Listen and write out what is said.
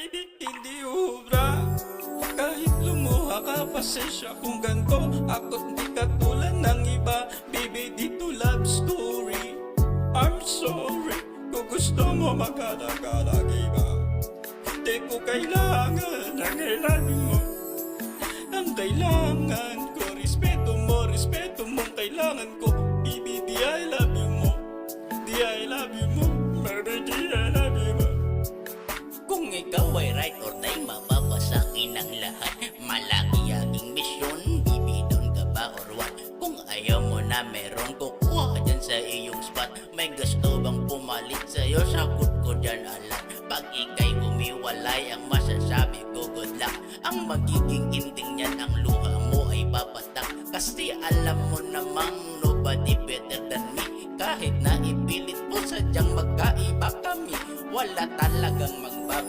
ay hindi ubra. Kahit lumuha ka, pasensya kung ganto. Ako't di katulad ng iba. Baby, dito love story. I'm sorry kung gusto mo magkala-kala, iba. Di ko kailangan ang I love you mo. Ang kailangan ko, respeto mo kailangan ko. Baby, di I love you mo. Di I love you mo. Baby, di I love you mo. Kung ikaw ay right or die, mapapasakin ang lahat. Malaki aking misyon, bibidon ka ba or what? Kung ayaw mo na meron, kukuha dyan sa iyong spot. May gusto bang pumalit sa'yo, sagot ko dyan alam. Pag ika'y umiwalay, ang masasabi ko good luck. Ang magiging ending niyan, ang luha mo ay papatak. Kasi alam mo namang nobody better than me. Kahit na ipilit mo sadyang magkaiba kami, wala talagang magbaba.